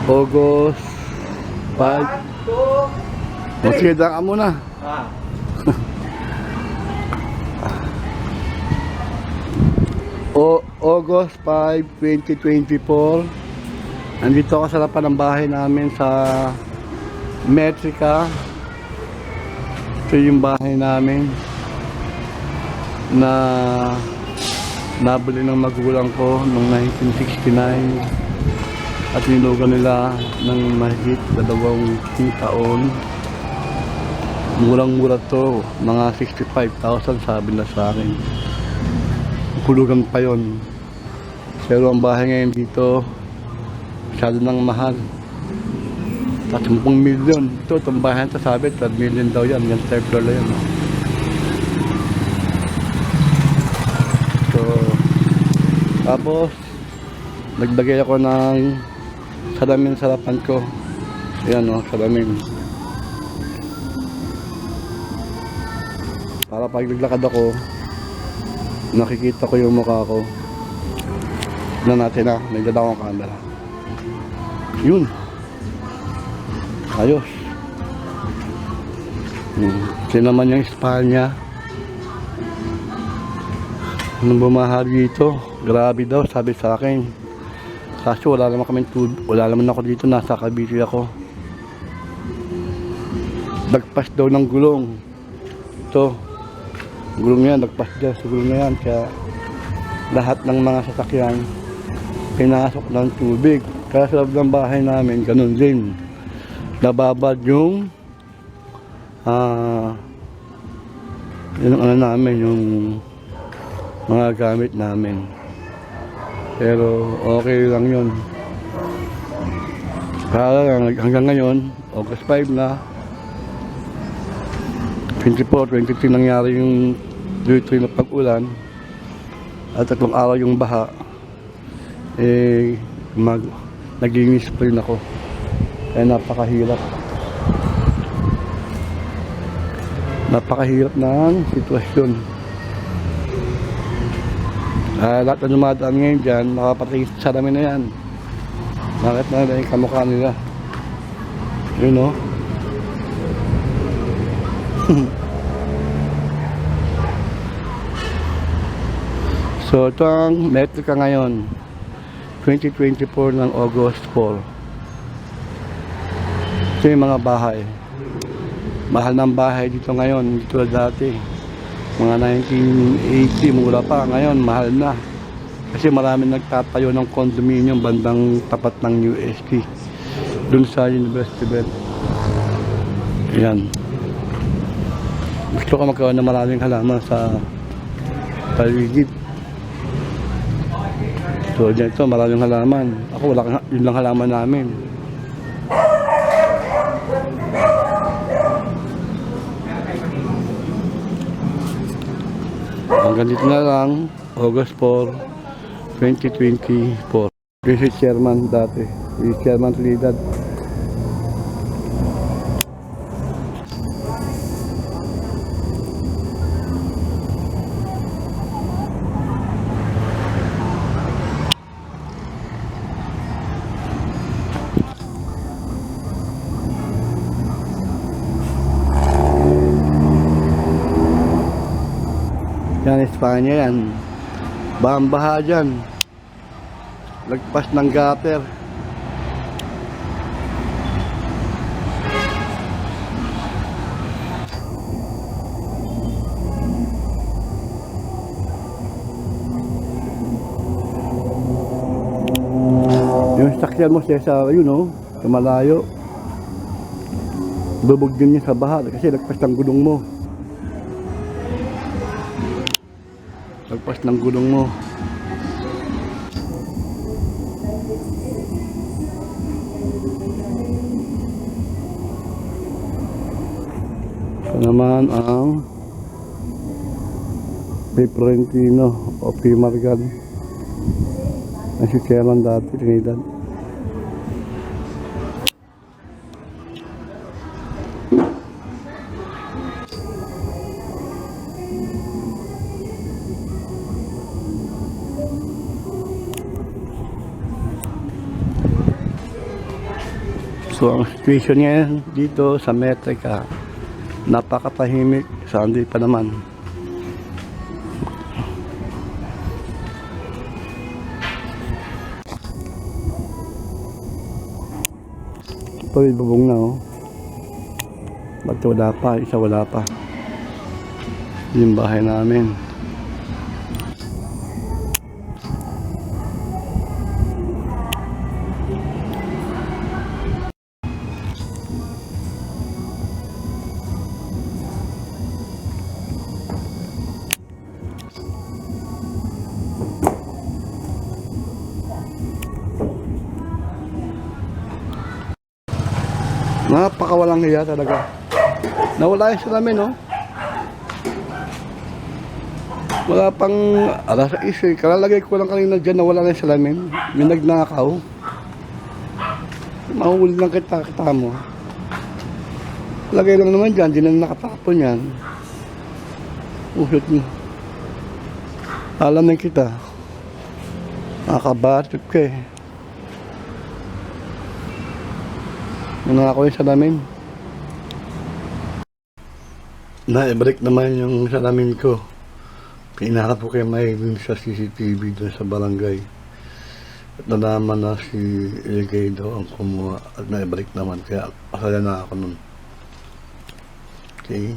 August 5. Magkita ka muna. August 5, 2024. Nandito ako sa harapan ng bahay namin sa Metrica. Ito yung bahay namin na nabili ng magulang ko noong 1969 at nilugan nila ng mahigit 2 taon. Murang-mura to, mga 65,000 sabi na sa akin. Hulugan pa yon. Pero ang bahay ngayon dito masyado nang mahal. 30 million. Itong bahay ito sabi 12 million daw yan. Yan third floor lang yan. So, tapos naglagay ako ng salamin sa harapan ko. Ayan o, salamin. Para pag naglakad ako, nakikita ko yung mukha ko. Tignan natin na, may dala akong camera. Yun. Ayos. Ito naman yung Espanya. Nung bumahal dito, grabe daw, sabi sa akin. Kasi wala naman kami wala naman ako dito, nasa Cavite ako. Nagpas daw ng gulong. Ito. Gulong yan, nagpas daw sa gulong na yan. Kaya lahat ng mga sasakyan pinasok ng tubig. Kaya sa loob ng bahay namin, ganun din. Nababad yung yung ano namin, yung mga gamit namin. Pero okay lang yun. Kaya hanggang ngayon, August 5 na, 24, 23 nangyari yung dito na pag-ulan at 3 araw yung baha. Naglinis pa rin ako. Kaya napakahirap. Napakahirap ng sitwasyon. Lahat na dumadaan ngayon dyan, makapatay sa salamin na yan. Bakit na yung kamukha nila? Yun o. So ito ang Metrica ngayon, 2024 ng August 4. Ito yung mga bahay. Mahal ng bahay dito ngayon, dito dati mga 1980 mura pa, ngayon mahal na kasi maraming nagtatayo ng condominium bandang tapat ng UST dun sa University Belt. Ayan, gusto ko magkaroon ng maraming halaman sa paligid. So dyan ito, maraming halaman. Ako wala, yun lang halaman namin. Hanggang dito na lang, August 4, 2024. This is chairman dati. This is chairman Trinidad. Yan, Espanya yan. Bahang-baha dyan. Lagpas ng gutter. Yung sakyan mo sa yun o, sa malayo. Bubog din niya sa baha kasi lagpas ng gulong mo. Lagpas ng gulong mo. Ito naman ang P. Florentino o P. Margan. Ang si chairman dati, Trinidad. So ang situation ngayon dito sa Metrica, napakatahimik, Sunday pa naman. Ito may bubong na oh. Ba't wala pa, isa wala pa. Yung bahay namin. Napakawalang hiya talaga. Nawala yung salamin, no? Wala pang alas 6 eh. Kalalagay ko lang kanina dyan na wala na yung salamin. May nagnakaw. Mahuli lang kita mo. Lagay lang naman dyan, di na nakatapon yan. Usot mo. Alam na kita. Nakabatot ka eh. Nanakaw yung salamin. Na-break naman yung salamin ko. Pinakap ko kay May dun sa CCTV dun sa barangay. At nalaman na si Ilgay daw ang kumuha at na-break naman. Kaya asala na ako nun. Okay.